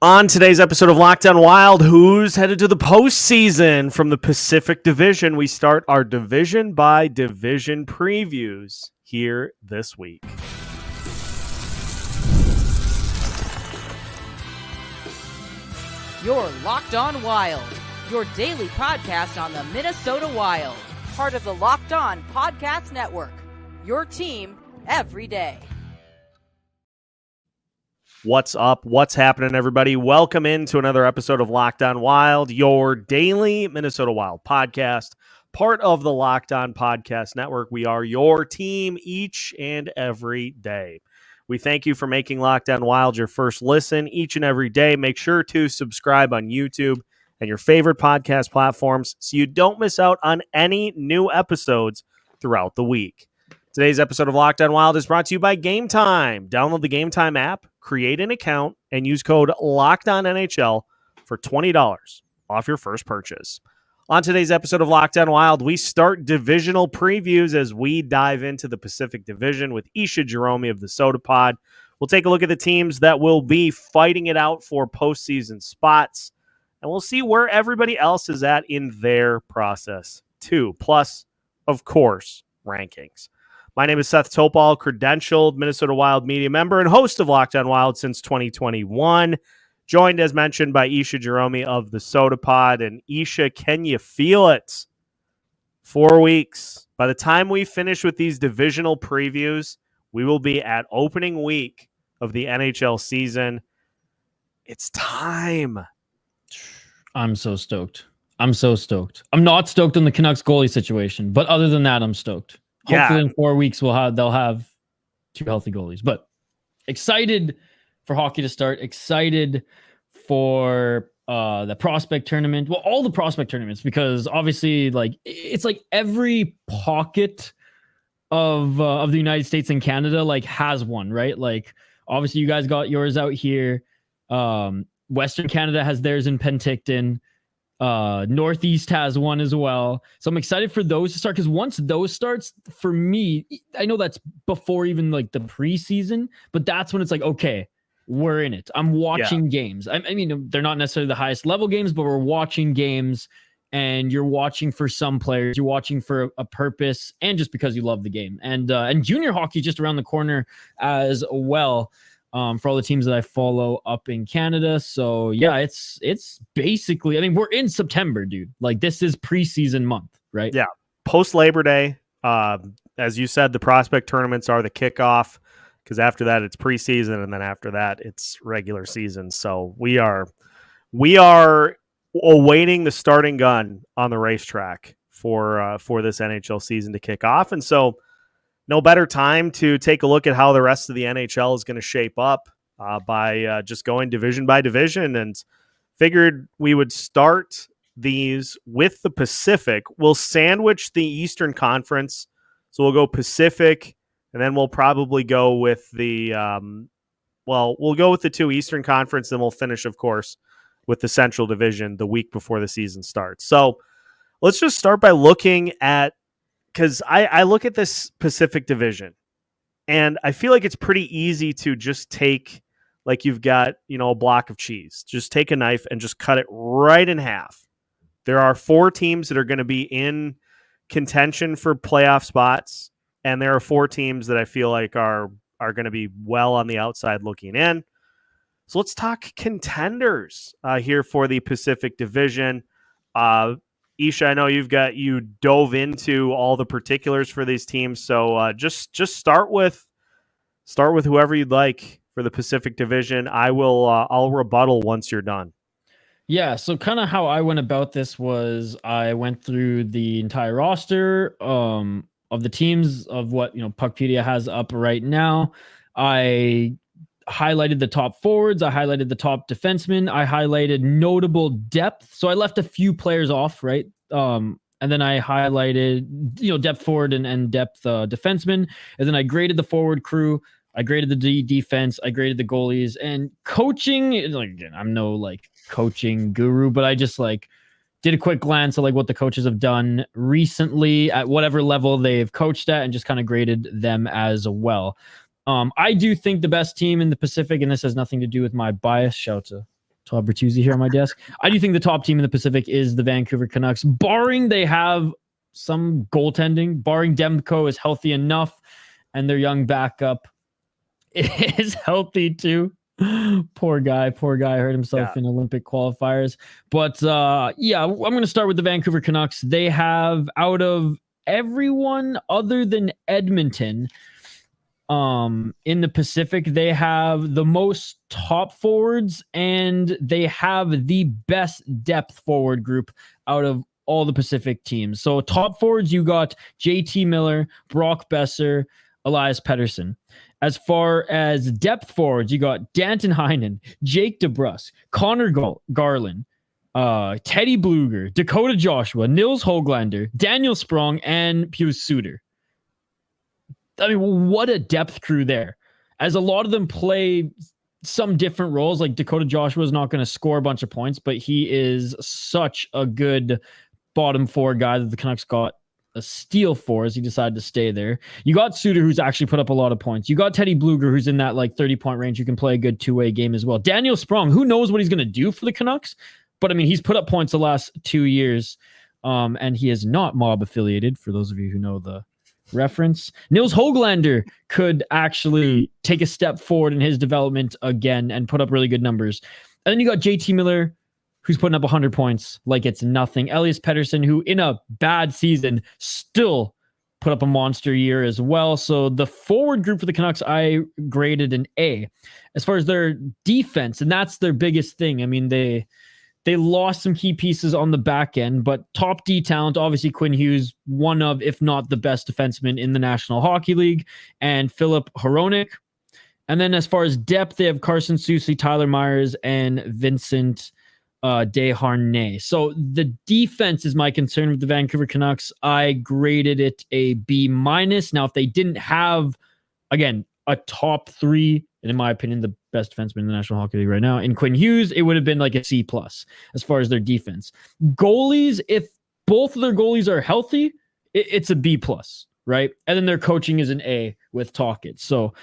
On today's episode of Lockdown Wild, who's headed to the postseason from the Pacific Division? We start our division by division previews here this week. You're Locked On Wild, your daily podcast on the Minnesota Wild, part of the Locked On Podcast Network, your team every day. What's up? What's happening, everybody? Welcome into another episode of Locked On Wild, your daily Minnesota Wild podcast, part of the Locked On Podcast Network. We are your team each and every day. We thank you for making Locked On Wild your first listen each and every day. Make sure to subscribe on YouTube and your favorite podcast platforms so you don't miss out on any new episodes throughout the week. Today's episode of Locked On Wild is brought to you by Game Time. Download the Game Time app, create an account, and use code LOCKEDONNHL for $20 off your first purchase. On today's episode of Locked On Wild, we start divisional previews as we dive into the Pacific Division with Isha Jahromi of the Sota Pod. We'll take a look at the teams that will be fighting it out for postseason spots, and we'll see where everybody else is at in their process too. Plus, of course, rankings. My name is Seth Topal, credentialed Minnesota Wild media member and host of Locked On Wild since 2021. Joined, as mentioned, by Isha Jahromi of the Sota Pod. And Isha, can you feel it? 4 weeks. By the time we finish with these divisional previews, we will be at opening week of the NHL season. It's time. I'm so stoked. I'm not stoked on the Canucks goalie situation, but other than that, I'm stoked. Hopefully in 4 weeks they'll have two healthy goalies. But excited for hockey to start. Excited for the prospect tournament. Well, all the prospect tournaments, because obviously, it's like every pocket of the United States and Canada has one, right? Like obviously, you guys got yours out here. Western Canada has theirs in Penticton. Northeast has one as well, so I'm excited for those to start, because once those starts, for me, I know that's before even the preseason, but that's when it's okay, we're in it. I'm watching games. I mean, they're not necessarily the highest level games, but we're watching games, and you're watching for some players, you're watching for a purpose, and just because you love the game. And junior hockey just around the corner as well. For all the teams that I follow up in Canada. So yeah, it's basically, I mean, we're in September, dude. This is preseason month, right? Yeah. Post Labor Day. As you said, the prospect tournaments are the kickoff, because after that it's preseason, and then after that it's regular season. So we are awaiting the starting gun on the racetrack for this NHL season to kick off. And so no better time to take a look at how the rest of the NHL is going to shape up by just going division by division, and figured we would start these with the Pacific. We'll sandwich the Eastern Conference, so we'll go Pacific, and then we'll probably go with the we'll go with the two Eastern Conference, then we'll finish, of course, with the Central Division the week before the season starts. So let's just start by looking at, because I look at this Pacific Division, and I feel like it's pretty easy to just take, you've got, a block of cheese. Just take a knife and just cut it right in half. There are 4 teams that are going to be in contention for playoff spots, and there are 4 teams that I feel like are going to be well on the outside looking in. So let's talk contenders here for the Pacific Division. Isha, I know you dove into all the particulars for these teams, so just start with whoever you'd like for the Pacific Division. I'll rebuttal once you're done. Yeah, so kind of how I went about this was I went through the entire roster of the teams of what Puckpedia has up right now. I highlighted the top forwards, I highlighted the top defensemen, I highlighted notable depth. So I left a few players off, right? And then I highlighted, depth forward and depth defensemen. And then I graded the forward crew. I graded the defense. I graded the goalies, and coaching. Again, I'm no coaching guru, but I just did a quick glance at what the coaches have done recently at whatever level they've coached at, and just kind of graded them as well. I do think the best team in the Pacific, and this has nothing to do with my bias. Shout to Todd Bertuzzi here on my desk. I do think the top team in the Pacific is the Vancouver Canucks, barring they have some goaltending, barring Demko is healthy enough and their young backup is healthy too. Poor guy hurt himself in Olympic qualifiers. But I'm going to start with the Vancouver Canucks. They have, out of everyone other than Edmonton, in the Pacific, they have the most top forwards and they have the best depth forward group out of all the Pacific teams. So top forwards, you got JT Miller, Brock Besser, Elias Pettersson. As far as depth forwards, you got Danton Heinen, Jake DeBrusk, Connor Garland, Teddy Bluger, Dakota Joshua, Nils Höglander, Daniel Sprong, and Pius Suter. I mean, what a depth crew there. As a lot of them play some different roles, like Dakota Joshua is not going to score a bunch of points, but he is such a good bottom four guy that the Canucks got a steal for as he decided to stay there. You got Suter, who's actually put up a lot of points. You got Teddy Bluger, who's in that like 30-point range, who can play a good two-way game as well. Daniel Sprong, who knows what he's going to do for the Canucks, but I mean, he's put up points the last 2 years, and he is not mob affiliated, for those of you who know the reference. Nils Höglander could actually take a step forward in his development again and put up really good numbers. And then you got JT Miller, who's putting up 100 points like it's nothing. Elias Pettersson, who in a bad season still put up a monster year as well. So the forward group for the Canucks, I graded an A. As far as their defense, and that's their biggest thing. I mean, they lost some key pieces on the back end, but top D talent, obviously Quinn Hughes, one of, if not the best defenseman in the National Hockey League, and Philip Hronek. And then as far as depth, they have Carson Soucy, Tyler Myers, and Vincent Desharnais. So the defense is my concern with the Vancouver Canucks. I graded it a B-. Now, if they didn't have, again, a top three, and in my opinion, the best defenseman in the National Hockey League right now, in Quinn Hughes, it would have been like a C+ as far as their defense. Goalies, if both of their goalies are healthy, it's a B+, right? And then their coaching is an A with Tocchet. So,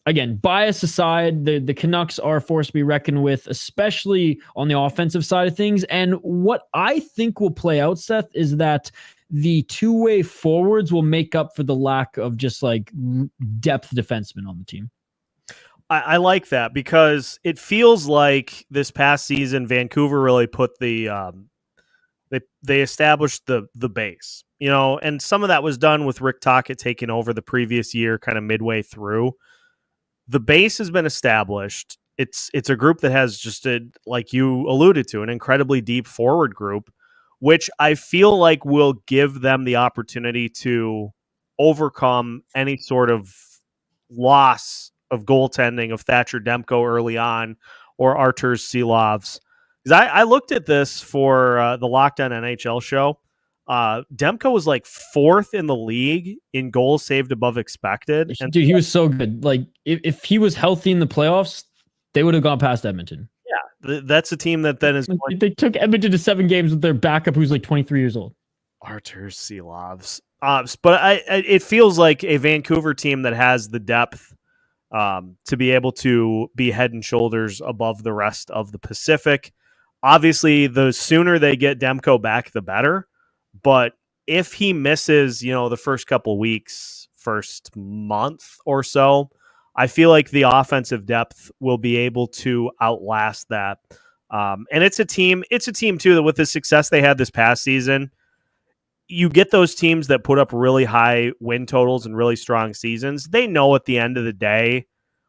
again, bias aside, the Canucks are a force to be reckoned with, especially on the offensive side of things. And what I think will play out, Seth, is that the two-way forwards will make up for the lack of just like depth defensemen on the team. I like that because it feels like this past season, Vancouver really put they established the base, you know, and some of that was done with Rick Tocchet taking over the previous year, kind of midway through. The base has been established. It's a group that has just like you alluded to, an incredibly deep forward group, which I feel like will give them the opportunity to overcome any sort of loss of goaltending of Thatcher Demko early on or Artur Silovs. Because I looked at this for the Locked On NHL show. Demko was like 4th in the league in goals saved above expected. And dude, he was so good. Like if he was healthy in the playoffs, they would have gone past Edmonton. Yeah, that's a team that then is. They took Edmonton to 7 games with their backup, who's like 23 years old. Artur Silovs. But it feels like a Vancouver team that has the depth to be able to be head and shoulders above the rest of the Pacific. Obviously, the sooner they get Demko back, the better. But if he misses, the first couple weeks, first month or so, I feel like the offensive depth will be able to outlast that. And it's a team too that with the success they had this past season, you get those teams that put up really high win totals and really strong seasons. They know at the end of the day,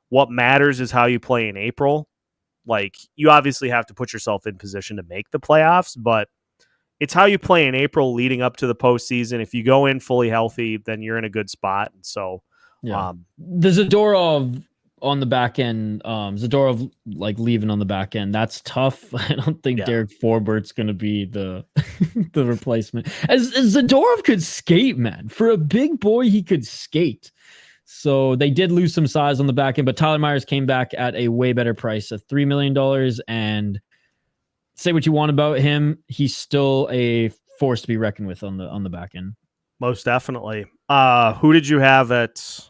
what matters is how you play in April. Like, you obviously have to put yourself in position to make the playoffs, but it's how you play in April leading up to the postseason. If you go in fully healthy, then you're in a good spot. And so, the Zadorov on the back end, Zadorov like leaving on the back end, that's tough. I don't think Derek Forbert's going to be the the replacement. As Zadorov could skate, man. For a big boy, he could skate. So they did lose some size on the back end, but Tyler Myers came back at a way better price of $3 million. And say what you want about him, he's still a force to be reckoned with on the back end. Most definitely. Who did you have at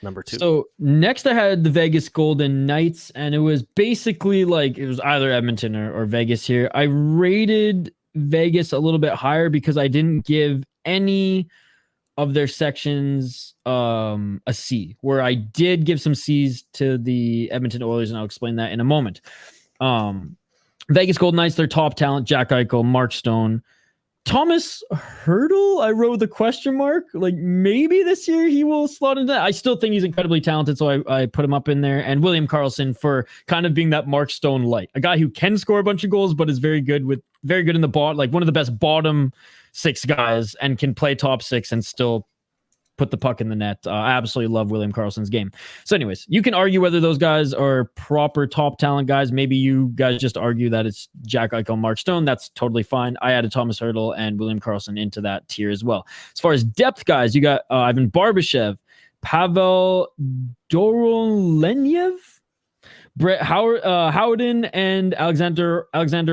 number 2. So next I had the Vegas Golden Knights, and it was basically like it was either Edmonton or Vegas here. I rated Vegas a little bit higher because I didn't give any of their sections a C, where I did give some C's to the Edmonton Oilers, and I'll explain that in a moment. Vegas Golden Knights, their top talent, Jack Eichel, Mark Stone. Thomas Hertl, I wrote the question mark. Like, maybe this year he will slot into that. I still think he's incredibly talented, so I put him up in there. And William Karlsson for kind of being that Mark Stone light. A guy who can score a bunch of goals, but is very good in the bot, like one of the best bottom 6 guys, and can play top 6 and still put the puck in the net. I absolutely love William Karlsson's game. So anyways, you can argue whether those guys are proper top talent guys. Maybe you guys just argue that it's Jack Eichel, Mark Stone. That's totally fine. I added Thomas Hertl and William Karlsson into that tier as well. As far as depth guys, you got Ivan Barbashev, Pavel Dorolenyev, Brett Howden, and Alexander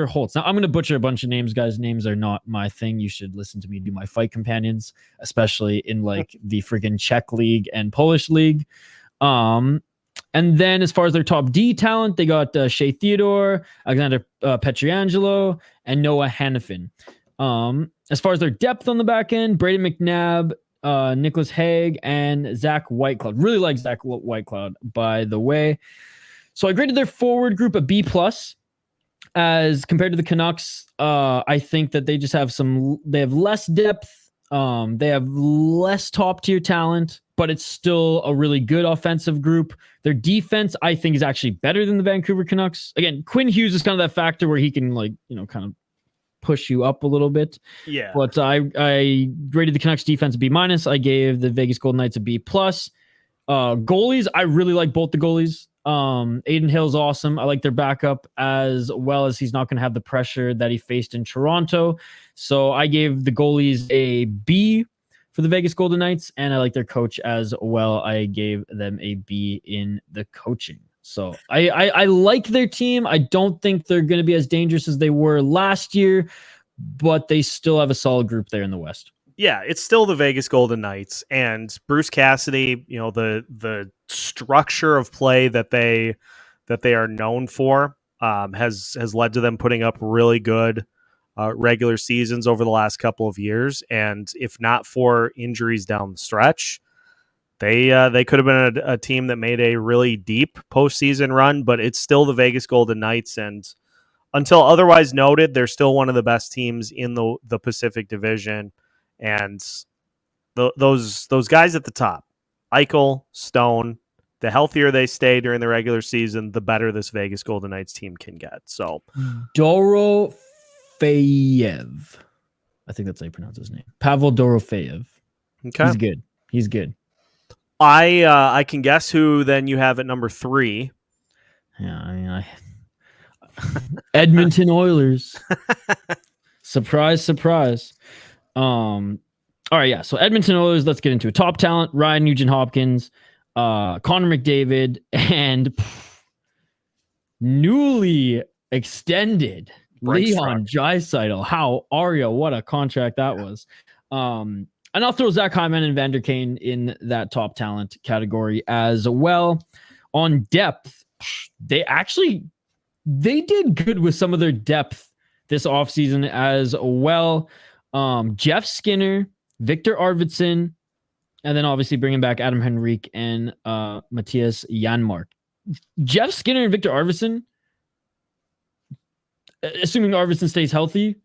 Holtz. Now, I'm going to butcher a bunch of names, guys. Names are not my thing. You should listen to me do my fight companions, especially in like the freaking Czech league and Polish league. And then as far as their top D talent, they got Shea Theodore, Alexander Pietrangelo, and Noah Hannafin. As far as their depth on the back end, Braden McNabb, Nicholas Haig, and Zach Whitecloud. Really like Zach Whitecloud, by the way. So I graded their forward group a B+. As compared to the Canucks, I think that they just have they have less depth. They have less top tier talent, but it's still a really good offensive group. Their defense, I think, is actually better than the Vancouver Canucks. Again, Quinn Hughes is kind of that factor where he can kind of push you up a little bit. Yeah. But I graded the Canucks defense a B-. I gave the Vegas Golden Knights a B+. Goalies, I really like both the goalies. Aiden Hill's awesome. I like their backup, as well as he's not going to have the pressure that he faced in Toronto. So I gave the goalies a B for the Vegas Golden Knights, and I like their coach as well. I gave them a B in the coaching. So I like their team. I don't think they're going to be as dangerous as they were last year, but they still have a solid group there in the West. Yeah, it's still the Vegas Golden Knights, and Bruce Cassidy, the structure of play that they are known for has led to them putting up really good regular seasons over the last couple of years. And if not for injuries down the stretch, they could have been a team that made a really deep postseason run. But it's still the Vegas Golden Knights, and until otherwise noted, they're still one of the best teams in the Pacific Division. And those guys at the top, Eichel, Stone, the healthier they stay during the regular season, the better this Vegas Golden Knights team can get. So Dorofeyev, I think that's how you pronounce his name. Pavel Dorofeyev. Okay. He's good. I can guess who then you have at number 3. Yeah, I mean, Edmonton Oilers. Surprise. All right, yeah. So Edmonton Oilers, let's get into it. Top talent, Ryan Nugent-Hopkins, Connor McDavid, and newly extended Leon Draisaitl. How are you? What a contract that was. And I'll throw Zach Hyman and Vander Kane in that top talent category as well. On depth, they did good with some of their depth this offseason as well. Jeff Skinner, Victor Arvidsson, and then obviously bringing back Adam Henrique and Matthias Janmark. Jeff Skinner and Victor Arvidsson, assuming Arvidsson stays healthy,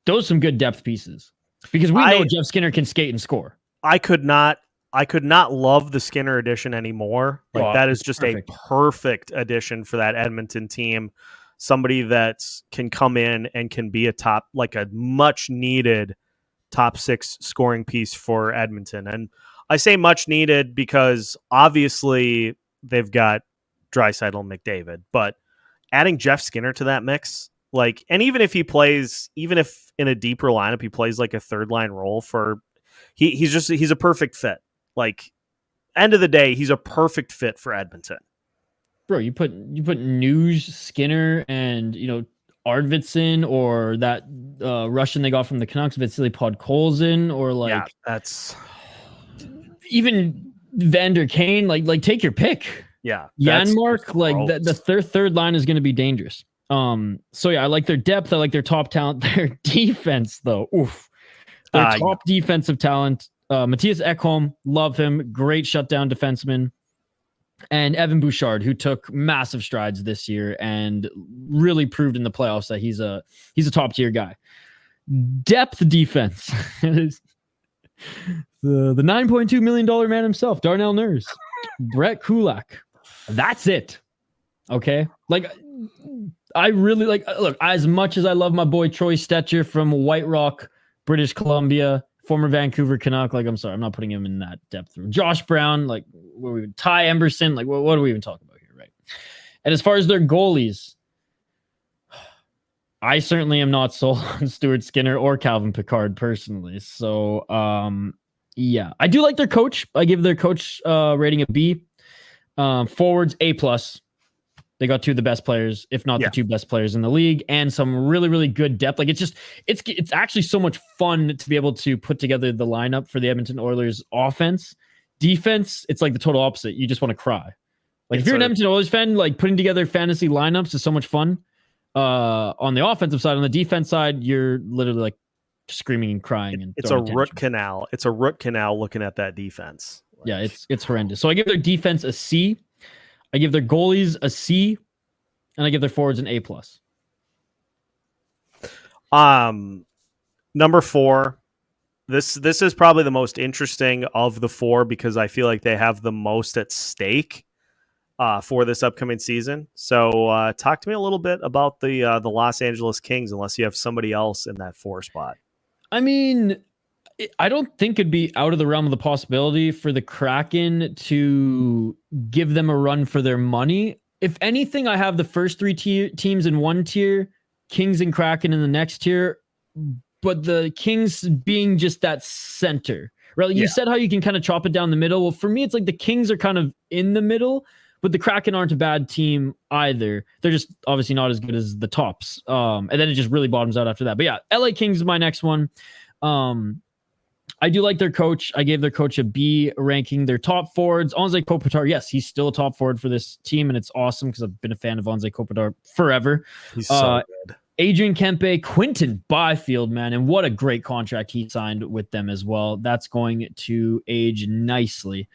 those are some good depth pieces. Because we know Jeff Skinner can skate and score. I could not love the Skinner addition anymore. That is just perfect. A perfect addition for that Edmonton team. Somebody that can come in and can be a much needed top 6 scoring piece for Edmonton. And I say much needed because obviously they've got Draisaitl and McDavid, but adding Jeff Skinner to that mix, and even if in a deeper lineup, he plays like a third line role he's a perfect fit. End of the day, he's a perfect fit for Edmonton. Bro, you put Nuge, Skinner, and Arvidsson, or that Russian they got from the Canucks, Vasily Podkolzin, or that's even Vander Kane, like take your pick. Yeah. Janmark, like the third line is going to be dangerous. So yeah, I like their depth. I like their top talent. Their defense, though, oof. Their top defensive talent. Matthias Ekholm, love him. Great shutdown defenseman. And Evan Bouchard, who took massive strides this year and really proved in the playoffs that he's a top tier guy. Depth defense. The $9.2 million man himself, Darnell Nurse, Brett Kulak. That's it. Okay. Like, I really look, as much as I love my boy Troy Stetcher from White Rock, British Columbia, former Vancouver Canuck. Like, I'm sorry, I'm not putting him in that depth. Josh Brown, like, Ty Emberson, like, what are we even talking about here, right? And as far as their goalies, I certainly am not sold on Stuart Skinner or Calvin Pickard personally. So, yeah, I do like their coach. I give their coach rating a B. Forwards, A+. They got two of the best players, if not the two best players in the league, and some really, really good depth. Like, it's actually so much fun to be able to put together the lineup for the Edmonton Oilers offense. Defense, it's like the total opposite. You just want to cry. Like, if you're an Edmonton Oilers fan, like, putting together fantasy lineups is so much fun. On the offensive side, on the defense side, you're literally like screaming and crying. And it's a root canal. It's a root canal looking at that defense. Like, yeah, it's horrendous. So I give their defense a C. I give their goalies a C, and I give their forwards an A+. Number 4. This is probably the most interesting of the 4 because I feel like they have the most at stake for this upcoming season. So talk to me a little bit about the Los Angeles Kings, unless you have somebody else in that 4 spot. I mean, I don't think it'd be out of the realm of the possibility for the Kraken to give them a run for their money. If anything, I have the first 3 teams in one tier, Kings and Kraken in the next tier, but the Kings being just that center, right? Like you said how you can kind of chop it down the middle. Well, for me, it's like the Kings are kind of in the middle, but the Kraken aren't a bad team either. They're just obviously not as good as the tops. And then it just really bottoms out after that. But yeah, LA Kings is my next one. I do like their coach. I gave their coach a B ranking. Their top forwards, Anze Kopitar, yes, he's still a top forward for this team, and it's awesome because I've been a fan of Anze Kopitar forever. He's so good. Adrian Kempe, Quinton Byfield, man, and what a great contract he signed with them as well. That's going to age nicely.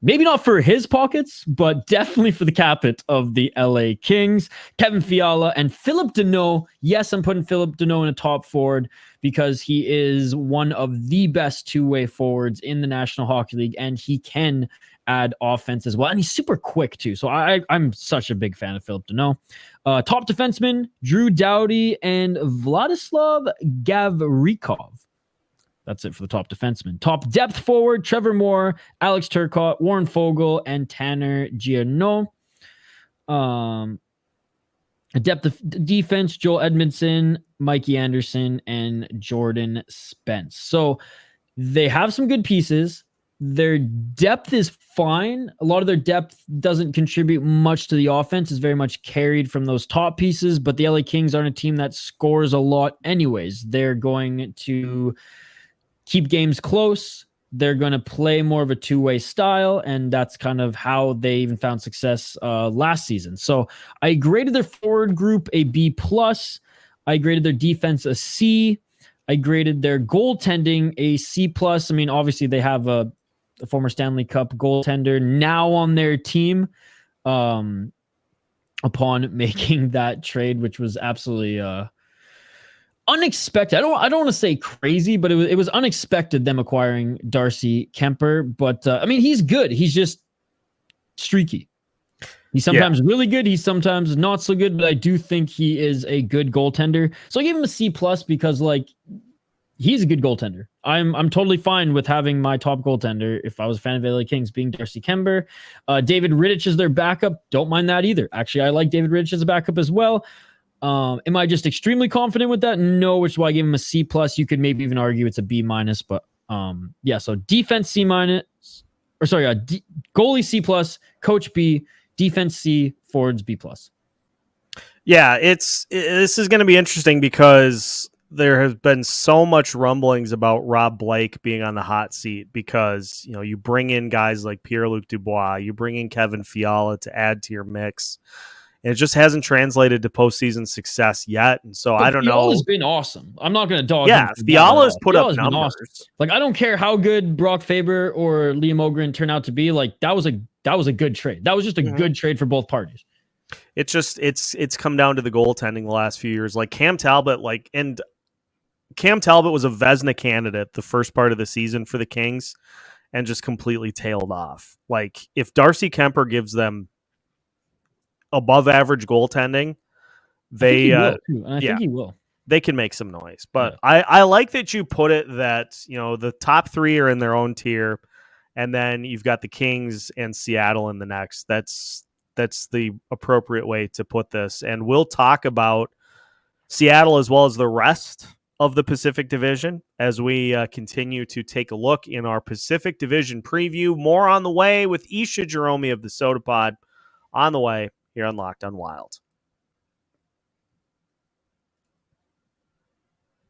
Maybe not for his pockets, but definitely for the capit of the LA Kings. Kevin Fiala and Philip Deneau. Yes, I'm putting Philip Deneau in a top forward because he is one of the best two-way forwards in the National Hockey League, and he can add offense as well. And he's super quick, too. So I'm such a big fan of Philip Deneau. Top defensemen, Drew Doughty and Vladislav Gavrikov. That's it for the top defenseman. Top depth forward, Trevor Moore, Alex Turcotte, Warren Fogle, and Tanner Gianno. Depth defense, Joel Edmondson, Mikey Anderson, and Jordan Spence. So they have some good pieces. Their depth is fine. A lot of their depth doesn't contribute much to the offense. It's very much carried from those top pieces, but the LA Kings aren't a team that scores a lot anyways. They're going to keep games close. They're going to play more of a two-way style, and that's kind of how they even found success last season. So I graded their forward group a B+. I graded their defense a C. I graded their goaltending a C+. I mean, obviously they have a former Stanley Cup goaltender now on their team upon making that trade, which was absolutely unexpected. I don't want to say crazy, but it was unexpected them acquiring Darcy Kemper. But I mean, he's good. He's just streaky. He's sometimes really good. He's sometimes not so good. But I do think he is a good goaltender. So I gave him a C+ because like he's a good goaltender. I'm totally fine with having my top goaltender, if I was a fan of LA Kings, being Darcy Kemper. David Rittich is their backup. Don't mind that either. Actually, I like David Rittich as a backup as well. Am I just extremely confident with that? No, which is why I gave him a C+. You could maybe even argue it's a B-, but yeah, so defense C-, goalie C+, coach B, defense C, forwards B+. Yeah, this is going to be interesting because there has been so much rumblings about Rob Blake being on the hot seat because, you bring in guys like Pierre-Luc Dubois, you bring in Kevin Fiala to add to your mix. And it just hasn't translated to postseason success yet. And so I don't know. Fiala's been awesome. I'm not going to dog him. Yeah, Fiala's put up numbers. Awesome. Like, I don't care how good Brock Faber or Liam Ogren turn out to be. Like, that was a good trade. That was just a good trade for both parties. It's just it's come down to the goaltending the last few years. Like Cam Talbot was a Vezina candidate the first part of the season for the Kings and just completely tailed off. Like, if Darcy Kemper gives them above average goaltending, they I think he will. They can make some noise. But yeah. I like that you put it that, the top three are in their own tier, and then you've got the Kings and Seattle in the next. That's the appropriate way to put this. And we'll talk about Seattle as well as the rest of the Pacific Division as we continue to take a look in our Pacific Division preview. More on the way with Isha Jahromi of the Sota Pod on the way here on Locked On Wild.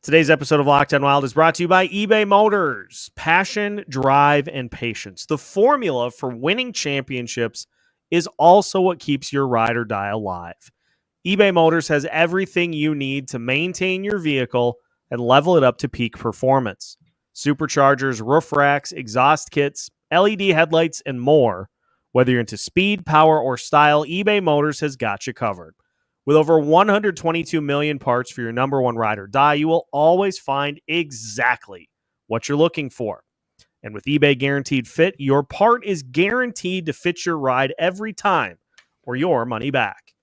Today's episode of Locked On Wild is brought to you by eBay Motors. Passion, drive, and patience. The formula for winning championships is also what keeps your ride or die alive. eBay Motors has everything you need to maintain your vehicle and level it up to peak performance. Superchargers, roof racks, exhaust kits, LED headlights, and more. Whether you're into speed, power, or style, eBay Motors has got you covered. With over 122 million parts for your number one ride or die, you will always find exactly what you're looking for. And with eBay Guaranteed Fit, your part is guaranteed to fit your ride every time or your money back.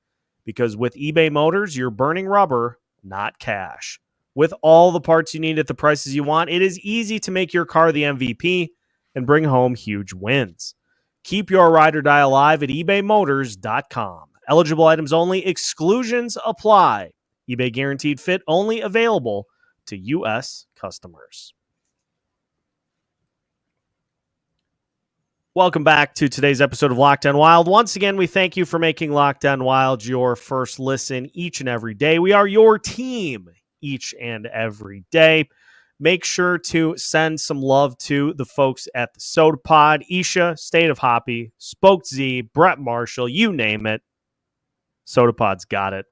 Because with eBay Motors, you're burning rubber, not cash. With all the parts you need at the prices you want, it is easy to make your car the MVP and bring home huge wins. Keep your ride or die alive at ebaymotors.com. Eligible items only. Exclusions apply. eBay Guaranteed Fit only available to U.S. customers. Welcome back to today's episode of Locked On Wild. Once again, we thank you for making Locked On Wild your first listen each and every day. We are your team each and every day. Make sure to send some love to the folks at the Sota Pod, Isha, State of Hoppy, Spoked Z, Brett Marshall, you name it. Sota Pod's got it.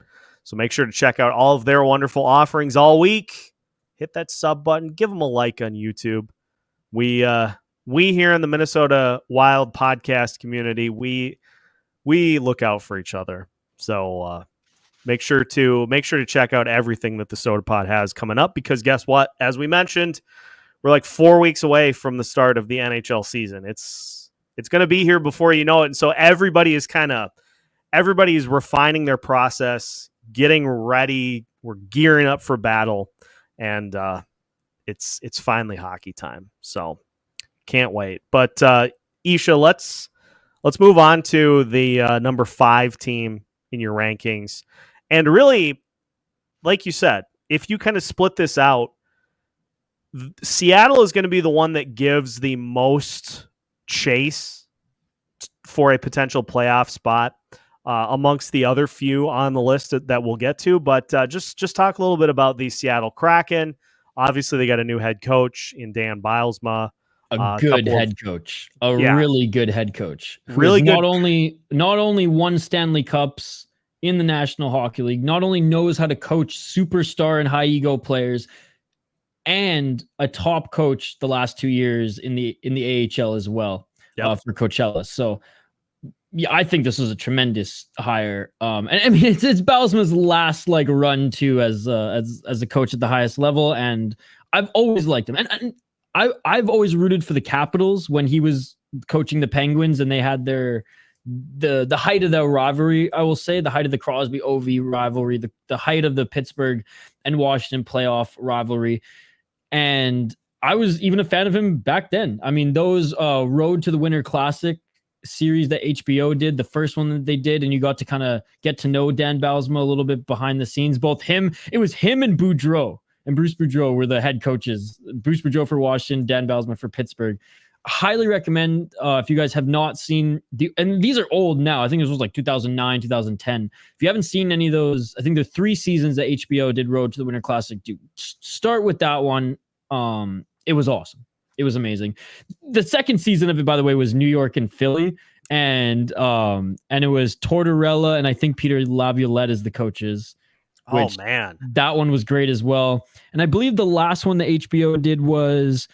So make sure to check out all of their wonderful offerings all week. Hit that sub button. Give them a like on YouTube. We here in the Minnesota Wild podcast community, we look out for each other. So make sure to check out everything that the Sota Pod has coming up, because guess what? As we mentioned, we're like 4 weeks away from the start of the NHL season. It's going to be here before you know it. And so everybody's refining their process, getting ready. We're gearing up for battle, and it's finally hockey time. So can't wait. But Isha, let's move on to the number 5 team in your rankings. And really, like you said, if you kind of split this out, Seattle is going to be the one that gives the most chase for a potential playoff spot amongst the other few on the list that we'll get to. But just talk a little bit about the Seattle Kraken. Obviously, they got a new head coach in Dan Bylsma. A good head coach. Really good head coach. Really good. Not only won Stanley Cups in the National Hockey League, not only knows how to coach superstar and high ego players, and a top coach the last 2 years in the AHL as well. For Coachella. So yeah, I think this was a tremendous hire. And I mean, it's Bylsma's last run too as a coach at the highest level, and I've always liked him. And I've always rooted for the Capitals when he was coaching the Penguins, and they had the height of the rivalry. I will say the height of the Crosby OV rivalry, the height of the Pittsburgh and Washington playoff rivalry, and I was even a fan of him back then. I mean, those Road to the Winter Classic series that HBO did, the first one that they did, and you got to kind of get to know Dan Bylsma a little bit behind the scenes. It was him and Boudreau. And Bruce Boudreau were the head coaches. Bruce Boudreau for Washington, Dan Bylsma for Pittsburgh. Highly recommend if you guys have not seen and these are old now. I think this was like 2009, 2010. If you haven't seen any of those, I think there are 3 seasons that HBO did Road to the Winter Classic. Dude, start with that one. It was awesome. It was amazing. The second season of it, by the way, was New York and Philly, and it was Tortorella and I think Peter Laviolette as the coaches. Oh man, that one was great as well. And I believe the last one that HBO did was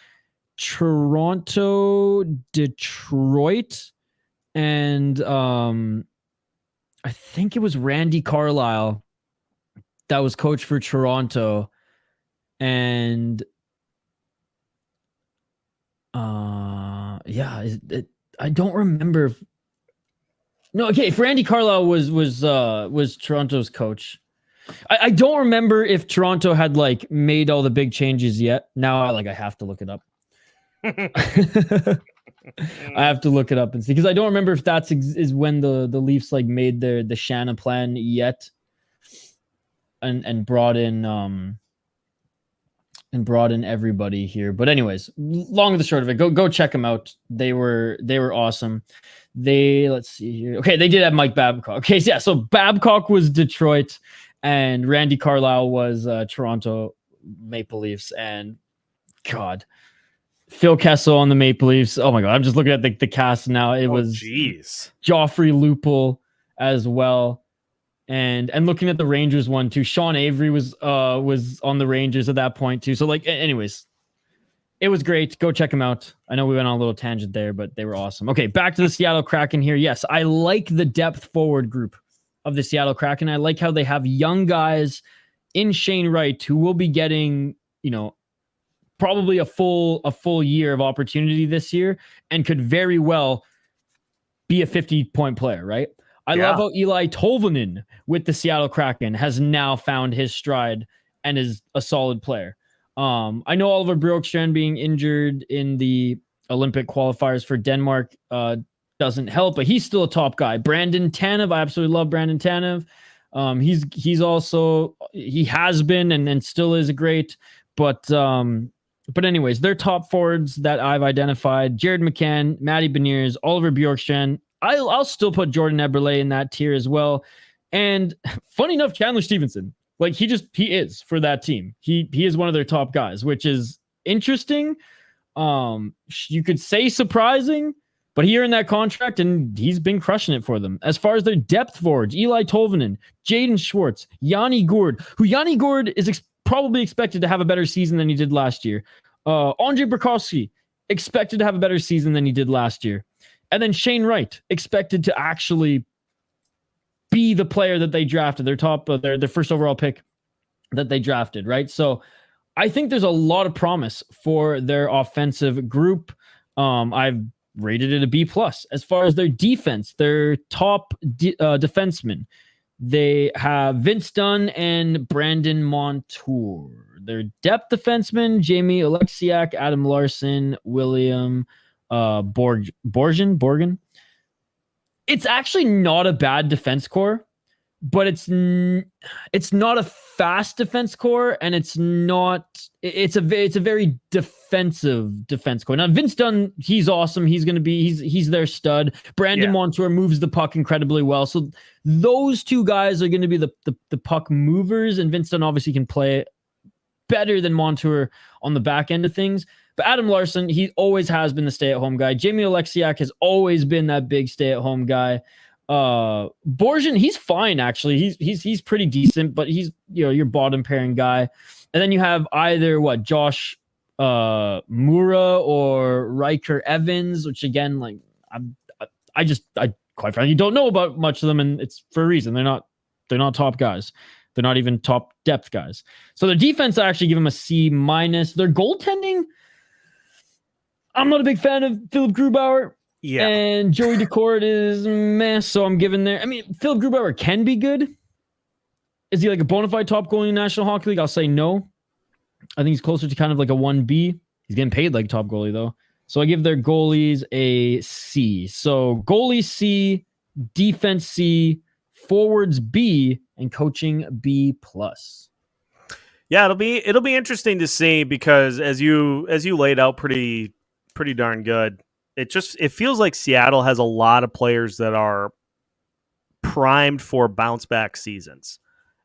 Toronto, Detroit, and I think it was Randy Carlyle that was coach for Toronto, and I don't remember. If Randy Carlyle was Toronto's coach. I don't remember if Toronto had like made all the big changes yet. Now I have to look it up. I have to look it up and see, because I don't remember if that's is when the Leafs like made the Shanna plan yet, and brought in everybody here. But anyways, long and the short of it, go check them out. They were awesome. Let's see here. Okay, they did have Mike Babcock. Okay, so yeah, so Babcock was Detroit, and Randy Carlyle was Toronto Maple Leafs, and God. Phil Kessel on the Maple Leafs. Oh my God, I'm just looking at the cast now. It was Joffrey Lupul as well, and looking at the Rangers one too. Sean Avery was on the Rangers at that point too. So anyways, it was great. Go check them out. I know we went on a little tangent there, but they were awesome. Okay, back to the Seattle Kraken here. Yes, I like the depth forward group of the Seattle Kraken. I like how they have young guys in Shane Wright who will be getting, probably a full year of opportunity this year, and could very well be a 50-point player, right? I love how Eli Tolvanen with the Seattle Kraken has now found his stride and is a solid player. I know Oliver Bjorkstrand being injured in the Olympic qualifiers for Denmark doesn't help, but he's still a top guy. Brandon Tanev, I absolutely love Brandon Tanev. He's also, he has been and still is great, but anyways, they're top forwards that I've identified: Jared McCann, Matty Beniers, Oliver Bjorkstrand. I'll still put Jordan Eberle in that tier as well. And funny enough, Chandler Stevenson, he is for that team. He is one of their top guys, which is interesting. You could say surprising, but he earned that contract and he's been crushing it for them. As far as their depth forwards, Eli Tolvanen, Jaden Schwartz, Yanni Gourde, is probably expected to have a better season than he did last year. Andre Burakovsky, expected to have a better season than he did last year. And then Shane Wright, expected to actually be the player that they drafted, their first overall pick that they drafted, right? So I think there's a lot of promise for their offensive group. I've rated it a B+. As far as their defense, their top defensemen, they have Vince Dunn and Brandon Montour. Their depth defensemen, Jamie Oleksiak, Adam Larson, William Borgen. It's actually not a bad defense core, but it's not a fast defense core, and it's a very defensive defense core. Now Vince Dunn, he's awesome. He's their stud. Brandon Montour moves the puck incredibly well. So those two guys are going to be the puck movers, and Vince Dunn obviously can play better than Montour on the back end of things. But Adam Larson, he always has been the stay-at-home guy. Jamie Oleksiak has always been that big stay-at-home guy. Borgen, he's fine actually. He's pretty decent, but he's your bottom pairing guy. And then you have either Josh Mura or Riker Evans, which again, I quite frankly don't know about much of them, and it's for a reason. They're not top guys. They're not even top depth guys. So their defense, I actually give them a C-. Their goaltending, I'm not a big fan of Philip Grubauer. Yeah. And Joey Decourt is meh, so I'm giving there. I mean, Philip Grubauer can be good. Is he a bona fide top goalie in the National Hockey League? I'll say no. I think he's closer to kind of a 1B. He's getting paid like top goalie, though. So I give their goalies a C. So goalie C, defense C, forwards B, and coaching B+. Yeah, it'll be interesting to see, because as you laid out pretty pretty darn good. It feels like Seattle has a lot of players that are primed for bounce back seasons.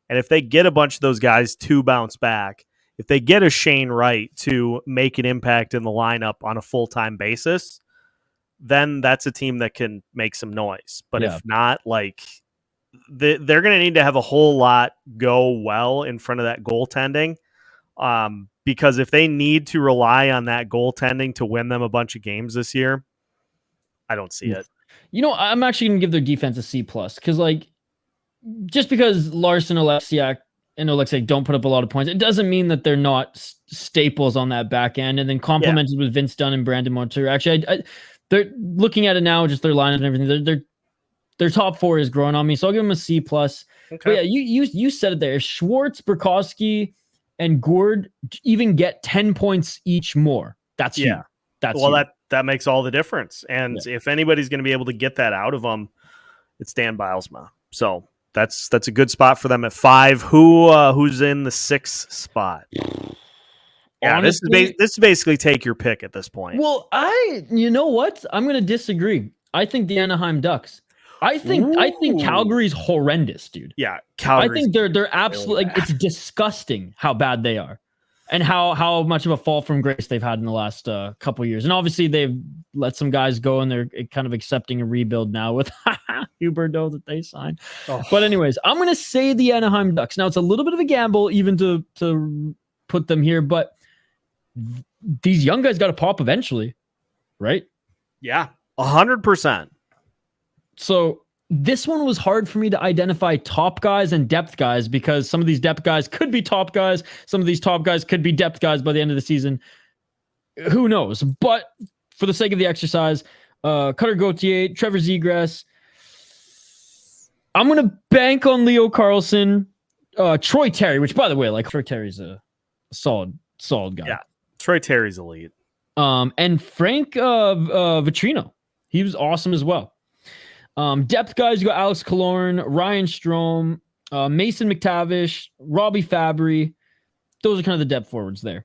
And if they get a bunch of those guys to bounce back, if they get a Shane Wright to make an impact in the lineup on a full-time basis, then that's a team that can make some noise. But if not, like they're going to need to have a whole lot go well in front of that goaltending. Because if they need to rely on that goaltending to win them a bunch of games this year, I don't see it. I'm actually going to give their defense a C+, because like just because Larson, Alexiak, and Oleksiak don't put up a lot of points, it doesn't mean that they're not staples on that back end. And then complemented with Vince Dunn and Brandon Montour. Actually, they're looking at it now, just their lineup and everything. Their top four is growing on me, so I'll give them a C+. Okay. But yeah, you said it there. If Schwartz, Burkowski, and Gourde even get 10 points each more, that's huge. That makes all the difference. And if anybody's going to be able to get that out of them, it's Dan Bylsma. So that's a good spot for them at 5. Who's in the 6th spot? Yeah, honestly, this is basically take your pick at this point. Well, you know what? I'm going to disagree. I think the Anaheim Ducks. I think Calgary's horrendous, dude. Yeah, Calgary. I think they're absolutely like, it's disgusting how bad they are, and how much of a fall from grace they've had in the last couple of years. And obviously they've let some guys go, and they're kind of accepting a rebuild now with Huberdeau that they signed. Oh. But anyways, I'm gonna say the Anaheim Ducks. Now it's a little bit of a gamble even to put them here, but these young guys got to pop eventually, right? Yeah, 100%. So this one was hard for me to identify top guys and depth guys, because some of these depth guys could be top guys. Some of these top guys could be depth guys by the end of the season. Who knows? But for the sake of the exercise, Cutter Gauthier, Trevor Zegras, I'm going to bank on Leo Carlson, Troy Terry, which by the way, like Troy Terry's a solid guy. Yeah. Troy Terry's elite. And Frank Vitrino. He was awesome as well. Depth guys, you got Alex Killorn, Ryan Strome, Mason McTavish, Robbie Fabry. Those are kind of the depth forwards there.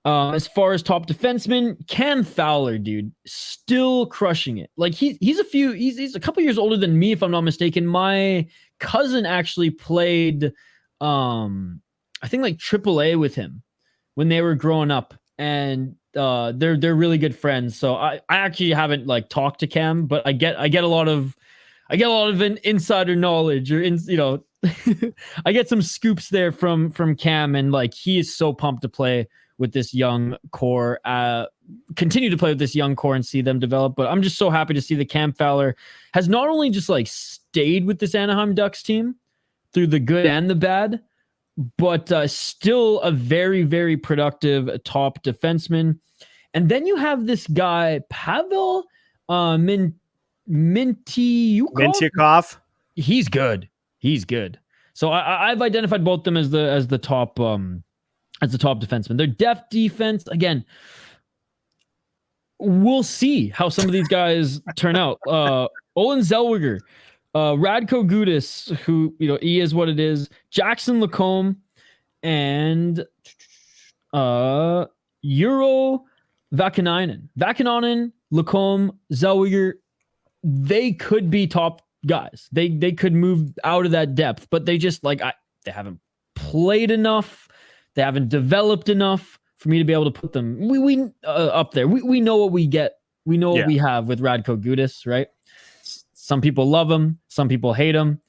As far as top defensemen, Cam Fowler, dude, still crushing it. Like he's a couple years older than me, if I'm not mistaken. My cousin actually played, I think like AAA with him when they were growing up, and they're really good friends. So I actually haven't like talked to Cam, but I get a lot of an insider knowledge, or I get some scoops there from Cam, and like he is so pumped to play with this young core, continue to play with this young core and see them develop. But I'm just so happy to see that Cam Fowler has not only just like stayed with this Anaheim Ducks team through the good and the bad, but still a very, very productive top defenseman. And then you have this guy, Pavel Mintyukov. He's good. So I've identified both of them as the top defenseman. Their depth defense, again, we'll see how some of these guys turn out. Olin Zellweger, Radko Gudas, who he is what it is. Jackson Lacombe, and Euro Vakanainen, Lacombe, Zellweger. They could be top guys. They could move out of that depth, but they just they haven't played enough. They haven't developed enough for me to be able to put them we up there. We know what we get. We know what we have with Radko Gudas, right? Some people love him. Some people hate him.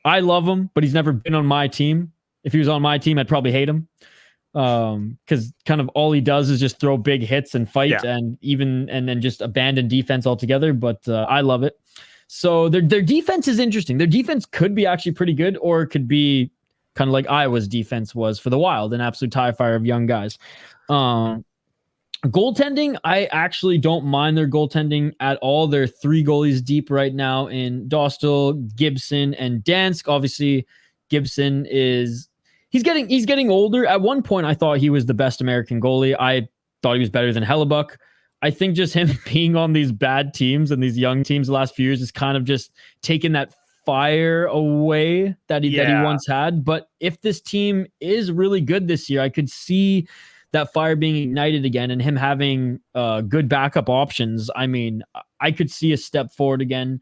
I love him, but he's never been on my team. If he was on my team, I'd probably hate him. Because kind of all he does is just throw big hits and fight, and then just abandon defense altogether. But I love it. So their defense is interesting. Their defense could be actually pretty good, or it could be kind of like Iowa's defense was for the Wild, an absolute tie fire of young guys. Goaltending, I actually don't mind their goaltending at all. They're 3 goalies deep right now in Dostal, Gibson, and Dansk. Obviously, Gibson he's getting older. At one point, I thought he was the best American goalie. I thought he was better than Hellebuck. I think just him being on these bad teams and these young teams the last few years is kind of just taking that fire away that he once had. But if this team is really good this year, I could see that fire being ignited again and him having good backup options, I mean, I could see a step forward again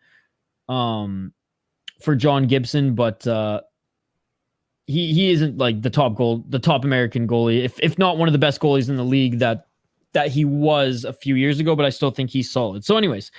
for John Gibson, but he isn't like the top American goalie, if not one of the best goalies in the league that he was a few years ago, but I still think he's solid. So anyways,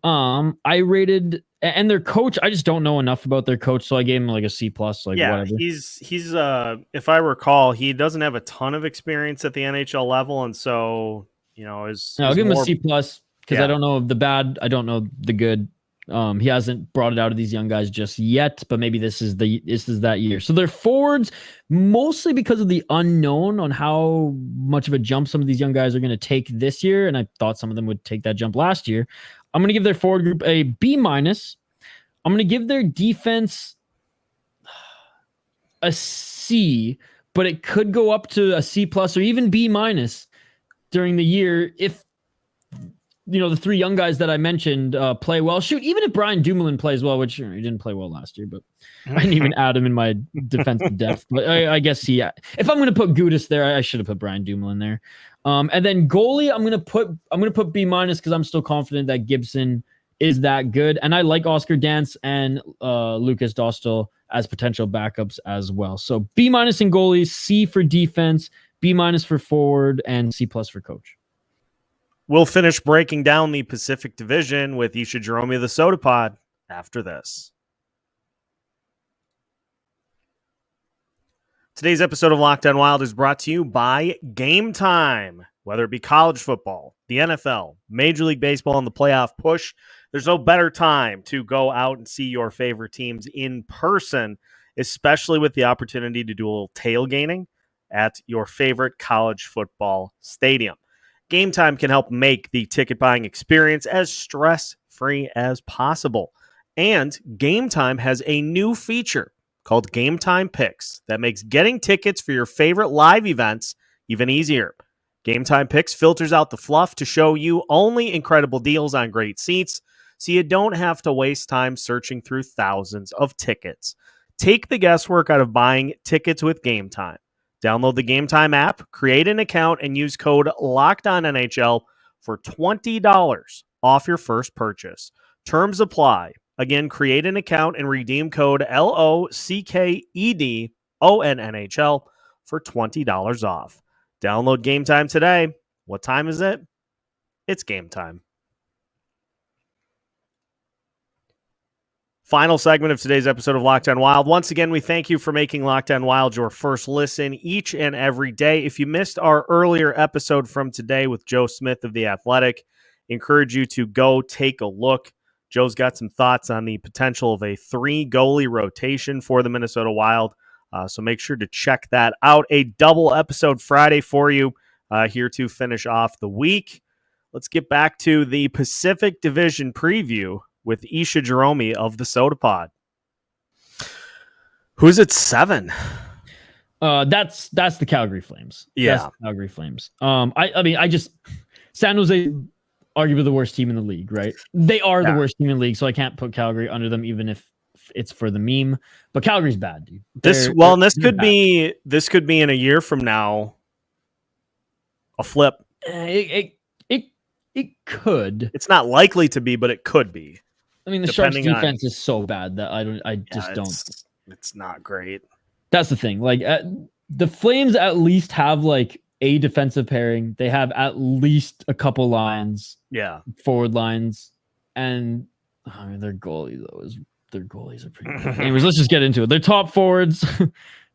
I rated, and their coach, I just don't know enough about their coach, so I gave him like a C+, whatever. He's if I recall, he doesn't have a ton of experience at the NHL level, and so, I'll give him a C+, because I don't know the bad, I don't know the good. He hasn't brought it out of these young guys just yet, but maybe this is that year. So they're forwards mostly because of the unknown on how much of a jump some of these young guys are going to take this year. And I thought some of them would take that jump last year. I'm going to give their forward group a B-. I'm going to give their defense a C, but it could go up to a C+ or even B- during the year if the three young guys that I mentioned play well. Shoot, even if Brian Dumoulin plays well, which he didn't play well last year, but I didn't even add him in my defensive depth. But I guess if I'm going to put Gudas there, I should have put Brian Dumoulin there. And then goalie, I'm going to put B- because I'm still confident that Gibson is that good, and I like Oscar Dance and Lucas Dostal as potential backups as well. So B- in goalie, C for defense, B- for forward, and C+ for coach. We'll finish breaking down the Pacific Division with Isha Jahromi of the Sota Pod after this. Today's episode of Locked On Wild is brought to you by Game Time. Whether it be college football, the NFL, Major League Baseball, and the playoff push, there's no better time to go out and see your favorite teams in person, especially with the opportunity to do a little tailgating at your favorite college football stadium. Game Time can help make the ticket buying experience as stress-free as possible. And Game Time has a new feature called Game Time Picks that makes getting tickets for your favorite live events even easier. Game Time Picks filters out the fluff to show you only incredible deals on great seats, so you don't have to waste time searching through thousands of tickets. Take the guesswork out of buying tickets with Game Time. Download the Game Time app, create an account, and use code LOCKEDONNHL for $20 off your first purchase. Terms apply. Again, create an account and redeem code LOCKEDONNHL for $20 off. Download Game Time today. What time is it? It's game time. Final segment of today's episode of Locked On Wild. Once again, we thank you for making Locked On Wild your first listen each and every day. If you missed our earlier episode from today with Joe Smith of The Athletic, encourage you to go take a look. Joe's got some thoughts on the potential of a 3-goalie rotation for the Minnesota Wild. So make sure to check that out. A double episode Friday for you here to finish off the week. Let's get back to the Pacific Division preview with Isha Jahromi of the Sota Pod. Who's at 7? That's the Calgary Flames. Yeah. That's the Calgary Flames. I just San Jose, arguably the worst team in the league, right? They are the worst team in the league, so I can't put Calgary under them, even if it's for the meme. But Calgary's bad, dude. This could be in a year from now a flip. It could. It's not likely to be, but it could be. I mean, the Sharks defense is so bad that I just don't. It's not great. That's the thing. Like the Flames at least have like a defensive pairing. They have at least a couple lines. Yeah. Forward lines. And their goalie though their goalies are pretty good. Anyways, let's just get into it. Their top forwards,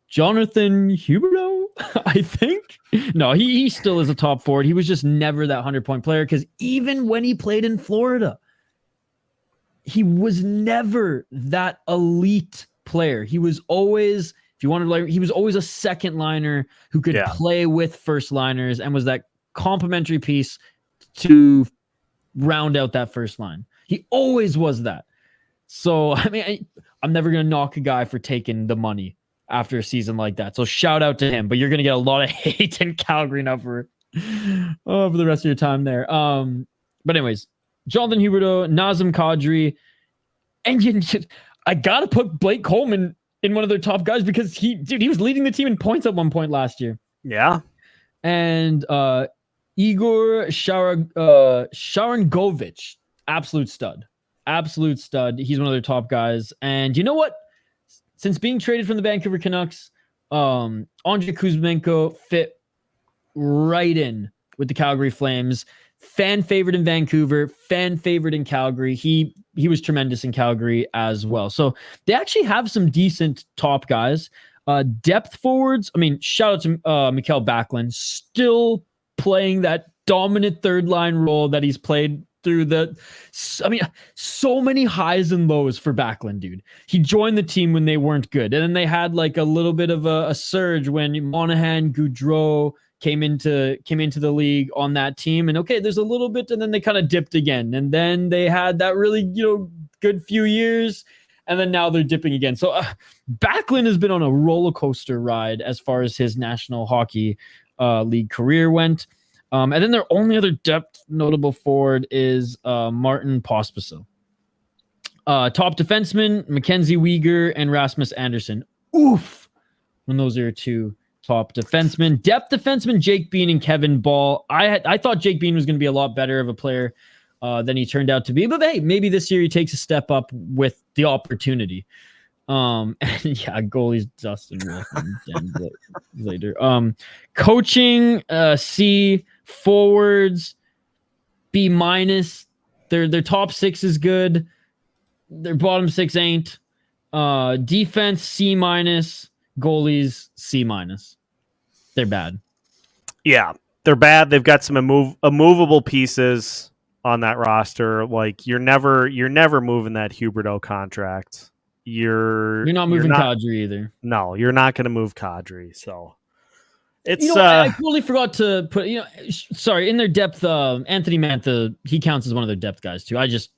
Jonathan Huberdeau, I think. No, he still is a top forward. He was just never that 100-point player because even when he played in Florida, he was never that elite player. He was always, if you wanted to, he was always a second liner who could play with first liners and was that complementary piece to round out that first line. He always was that. So, I mean, I'm never going to knock a guy for taking the money after a season like that. So shout out to him, but you're going to get a lot of hate in Calgary now for the rest of your time there. But anyways, Jonathan Huberdeau, Nazem Kadri, and I got to put Blake Coleman in one of their top guys because he was leading the team in points at one point last year. Yeah. And Igor Sharangovich, absolute stud. Absolute stud. He's one of their top guys. And you know what? Since being traded from the Vancouver Canucks, Andrei Kuzmenko fit right in with the Calgary Flames. Fan favorite in Vancouver, fan favorite in Calgary. He was tremendous in Calgary as well. So they actually have some decent top guys. Depth forwards, I mean, shout out to Mikael Backlund, still playing that dominant third line role that he's played through so many highs and lows for Backlund, dude. He joined the team when they weren't good. And then they had like a little bit of a surge when Monahan, Gaudreau came into the league on that team. And okay, there's a little bit, and then they kind of dipped again. And then they had that really, good few years. And then now they're dipping again. So Backlund has been on a roller coaster ride as far as his National Hockey League career went. And then their only other depth notable forward is Martin Pospisil. Top defenseman, Mackenzie Weegar and Rasmus Anderson. Oof! When those are two top defensemen. Depth defenseman, Jake Bean and Kevin Ball. I thought Jake Bean was going to be a lot better of a player than he turned out to be. But hey, maybe this year he takes a step up with the opportunity. And yeah, goalies Dustin Wolf and Dan later. Coaching, C. Forwards, B-. Their top six is good. Their bottom six ain't. Defense, C-. Goalies, C-. They're bad. Yeah, they're bad. They've got some immovable pieces on that roster. Like you're never moving that Huberdeau contract. You're not moving Kadri either. No, you're not going to move Kadri. So it's I totally forgot to put in their depth. Anthony Mantha, he counts as one of their depth guys too. I just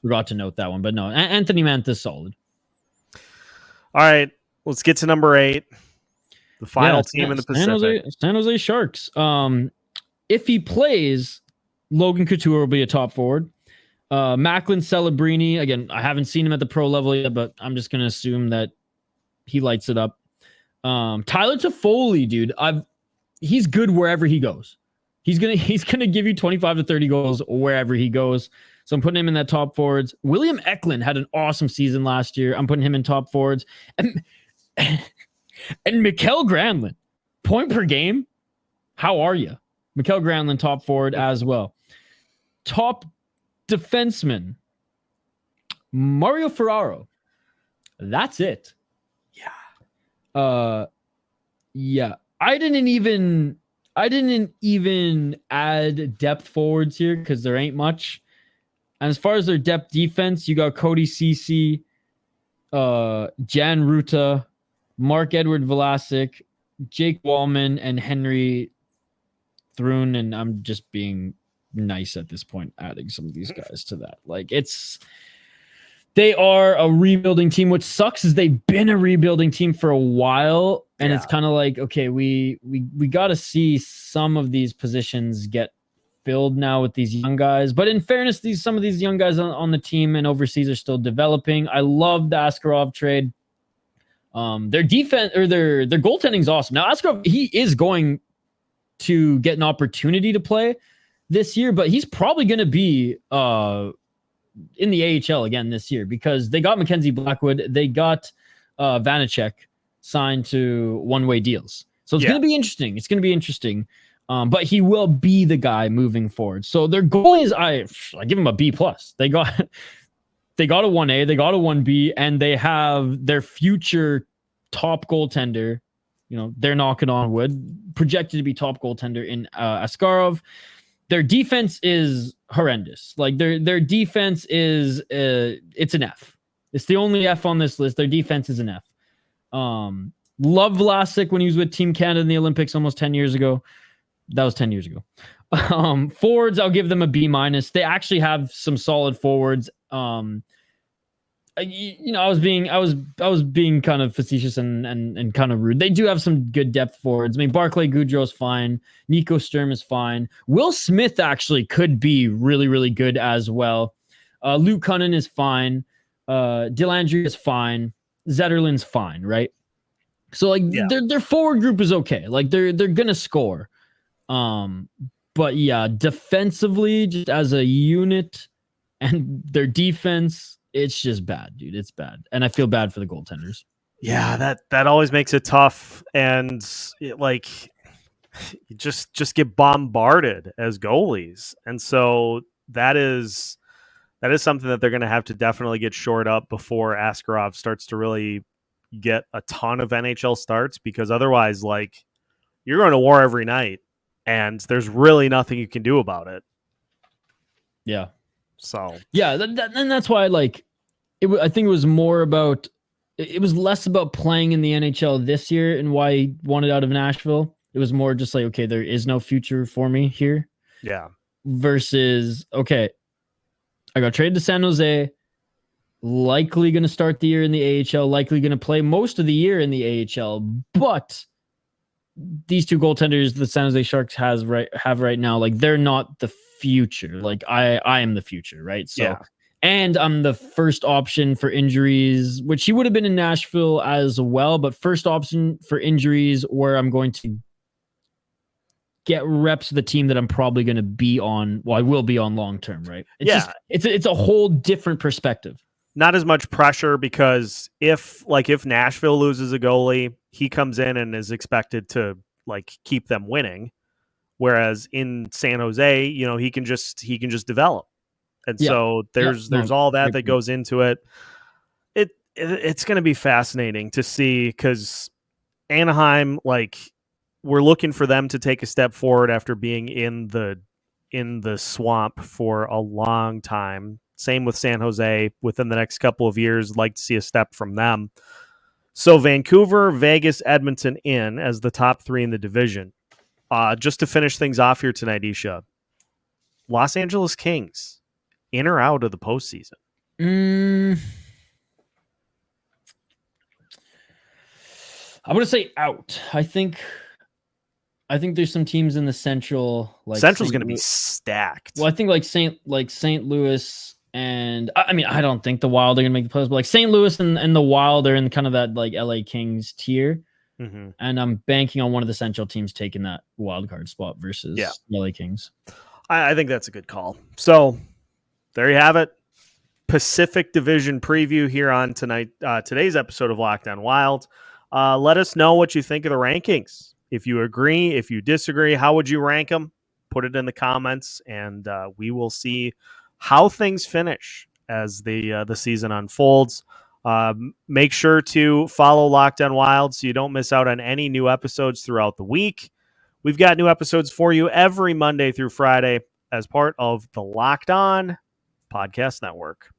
forgot to note that one, but no, Anthony Mantha's solid. All right, let's get to number 8. The final team in the Pacific. San Jose Sharks. If he plays, Logan Couture will be a top forward. Macklin Celebrini, again, I haven't seen him at the pro level yet, but I'm just going to assume that he lights it up. Tyler Toffoli, dude, he's good wherever he goes. He's gonna give you 25 to 30 goals wherever he goes. So I'm putting him in that top forwards. William Eklund had an awesome season last year. I'm putting him in top forwards. And Mikael Granlund, point per game. How are you? Mikael Granlund, top forward as well. Top defenseman, Mario Ferraro. That's it. Yeah. I didn't even add depth forwards here because there ain't much. And as far as their depth defense, you got Cody Ceci, Jan Ruta, Mark-Edward Vlasic, Jake Wallman, and Henry Thrun. And I'm just being nice at this point, adding some of these guys to that. Like they are a rebuilding team. What sucks is they've been a rebuilding team for a while, and it's kind of like, okay, we got to see some of these positions get filled now with these young guys. But in fairness, some of these young guys on the team and overseas are still developing. I love the Askarov trade. Their defense or their goaltending is awesome. Now Askarov, he is going to get an opportunity to play this year, but he's probably going to be in the AHL again this year because they got Mackenzie Blackwood. They got Vanacek signed to one-way deals. So it's going to be interesting. It's going to be interesting. But he will be the guy moving forward. So their goalies, I give them a B+. They got a 1A, they got a 1B, and they have their future top goaltender. They're knocking on wood, projected to be top goaltender in Askarov. Their defense is horrendous. Like their defense is it's an F. It's the only F on this list. Their defense is an F. Love Vlasic when he was with Team Canada in the Olympics almost 10 years ago. That was 10 years ago. Forwards, I'll give them a B-. They actually have some solid forwards. I was being kind of facetious and kind of rude. They do have some good depth forwards. I mean, Barclay Goodrow's fine. Nico Sturm is fine. Will Smith actually could be really, really good as well. Luke Cunnin is fine. Delandry is fine. Zetterlund's fine, right? So their forward group is okay. Like they're gonna score. But yeah, defensively, just as a unit and their defense, it's just bad, dude. It's bad. And I feel bad for the goaltenders. Yeah, that always makes it tough. And you just get bombarded as goalies. And so that is something that they're going to have to definitely get shored up before Askarov starts to really get a ton of NHL starts, because otherwise, like, you're going to war every night and there's really nothing you can do about it. Yeah. So yeah, and that's why I think it was more about, it was less about playing in the NHL this year and why he wanted out of Nashville. It was more just like, okay, there is no future for me here. Yeah. Versus, okay, I got traded to San Jose, likely going to start the year in the AHL, likely going to play most of the year in the AHL, but these two goaltenders the San Jose Sharks have right now, like, they're not the future. Like, I am the future, right? So, yeah. And I'm the first option for injuries, which he would have been in Nashville as well, but first option for injuries where I'm going to get reps of the team that I'm probably going to be on. Well, I will be on long term, right? It's a whole different perspective. Not as much pressure, because if Nashville loses a goalie, he comes in and is expected to keep them winning. Whereas in San Jose, he can just develop. And so there's all that goes into it. It's going to be fascinating to see, because Anaheim, we're looking for them to take a step forward after being in the swamp for a long time. Same with San Jose. Within the next couple of years, like to see a step from them. So Vancouver, Vegas, Edmonton in as the top three in the division. Just to finish things off here tonight, Isha, Los Angeles Kings, in or out of the postseason? I'm going to say out. I think there's some teams in the Central. Central's going to be stacked. Well, I think St. Louis, and I mean, I don't think the Wild are going to make the playoffs, but St. Louis and the Wild are in kind of that LA Kings tier. Mm-hmm. And I'm banking on one of the Central teams taking that wild card spot versus LA Kings. I think that's a good call. So there you have it. Pacific Division preview here on today's episode of Locked On Wild. Let us know what you think of the rankings. If you agree, if you disagree, how would you rank them? Put it in the comments, and we will see how things finish as the season unfolds. Make sure to follow Locked On Wild so you don't miss out on any new episodes throughout the week. We've got new episodes for you every Monday through Friday as part of the Locked On Podcast Network.